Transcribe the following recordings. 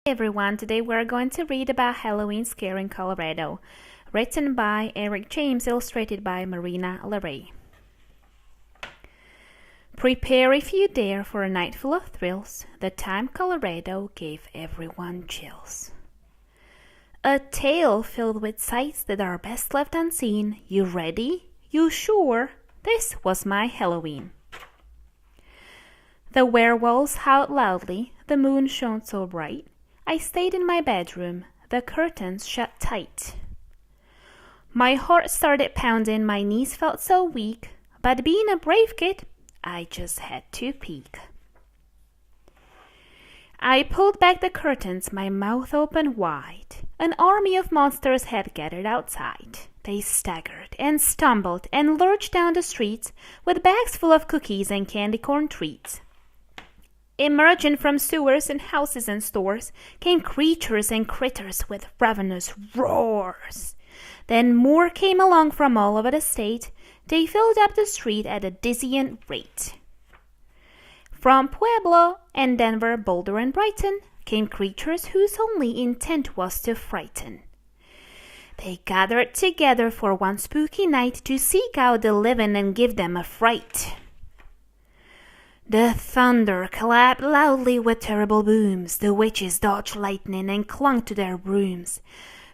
Everyone, today we're going to read about Halloween Scare in Colorado, written by Eric James, illustrated by Marina LaRae. Prepare if you dare for a night full of thrills. The time Colorado gave everyone chills. A tale filled with sights that are best left unseen. You ready? You sure? This was my Halloween. The werewolves howled loudly. The moon shone so bright. I stayed in my bedroom, the curtains shut tight. My heart started pounding, my knees felt so weak, but being a brave kid, I just had to peek. I pulled back the curtains, my mouth open wide. An army of monsters had gathered outside. They staggered and stumbled and lurched down the streets with bags full of cookies and candy corn treats. Emerging from sewers and houses and stores came creatures and critters with ravenous roars. Then more came along from all over the state. They filled up the street at a dizzying rate. From Pueblo and Denver, Boulder and Brighton came creatures whose only intent was to frighten. They gathered together for one spooky night to seek out the living and give them a fright. The thunder clapped loudly with terrible booms. The witches dodged lightning and clung to their brooms.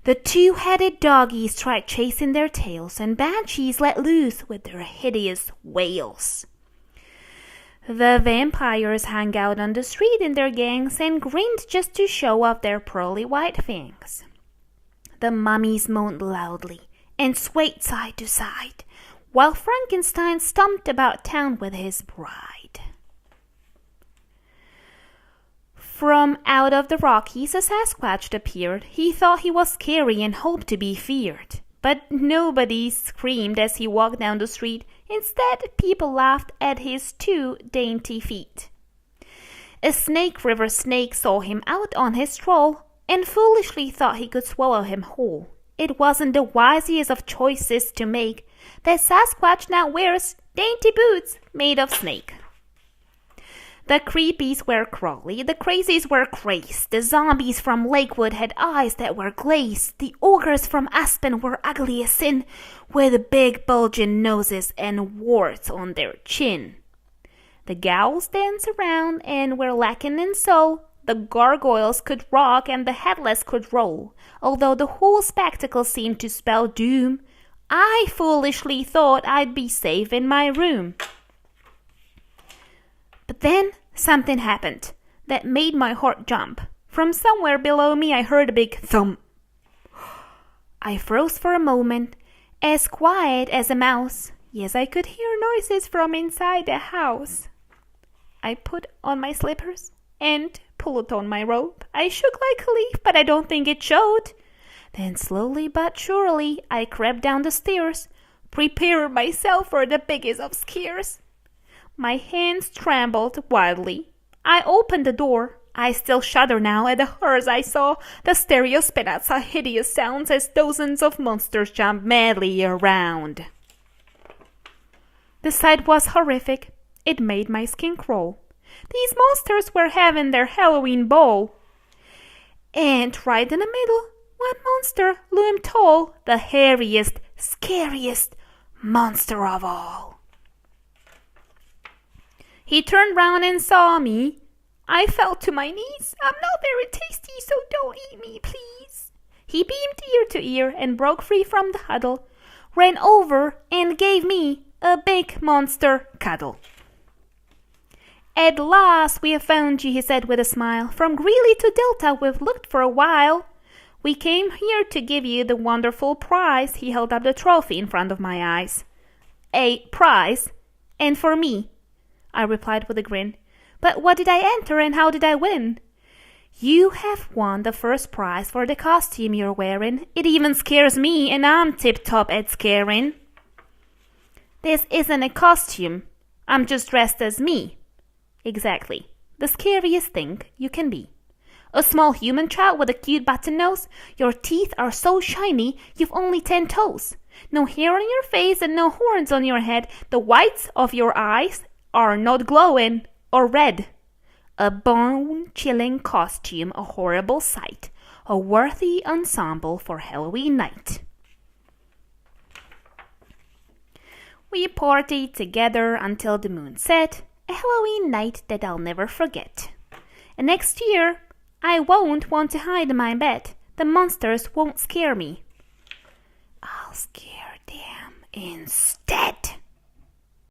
The two-headed doggies tried chasing their tails, and banshees let loose with their hideous wails. The vampires hung out on the street in their gangs and grinned just to show off their pearly white fangs. The mummies moaned loudly and swayed side to side, while Frankenstein stomped about town with his bride. From out of the Rockies a Sasquatch appeared. He thought he was scary and hoped to be feared. But nobody screamed as he walked down the street. Instead, people laughed at his 2 dainty feet. A Snake River snake saw him out on his stroll and foolishly thought he could swallow him whole. It wasn't the wisest of choices to make that Sasquatch now wears dainty boots made of snake. The creepies were crawly, the crazies were crazed, the zombies from Lakewood had eyes that were glazed, the ogres from Aspen were ugly as sin, with big bulging noses and warts on their chin. The gals danced around and were lacking in soul, the gargoyles could rock and the headless could roll, although the whole spectacle seemed to spell doom. I foolishly thought I'd be safe in my room. But then something happened that made my heart jump. From somewhere below me I heard a big thump. I froze for a moment, as quiet as a mouse. Yes, I could hear noises from inside the house. I put on my slippers and pulled on my robe. I shook like a leaf, but I don't think it showed. Then slowly but surely I crept down the stairs, prepared myself for the biggest of scares. My hands trembled wildly. I opened the door. I still shudder now at the horrors I saw. The stereo spit out such hideous sounds as dozens of monsters jumped madly around. The sight was horrific. It made my skin crawl. These monsters were having their Halloween ball. And right in the middle, one monster loomed tall, the hairiest, scariest monster of all. He turned round and saw me. I fell to my knees. I'm not very tasty, so don't eat me, please. He beamed ear to ear and broke free from the huddle, ran over and gave me a big monster cuddle. At last we have found you, he said with a smile. From Greeley to Delta we've looked for a while. We came here to give you the wonderful prize. He held up the trophy in front of my eyes. A prize? And for me? I replied with a grin. But what did I enter and how did I win? You have won the first prize for the costume you're wearing. It even scares me, and I'm tip-top at scaring. This isn't a costume. I'm just dressed as me. Exactly. The scariest thing you can be. A small human child with a cute button nose. Your teeth are so shiny, you've only 10 toes. No hair on your face and no horns on your head. The whites of your eyes are not glowing or red. A bone-chilling costume, a horrible sight, a worthy ensemble for Halloween night. We partied together until the moon set, a Halloween night that I'll never forget. And next year, I won't want to hide in my bed. The monsters won't scare me. I'll scare them instead.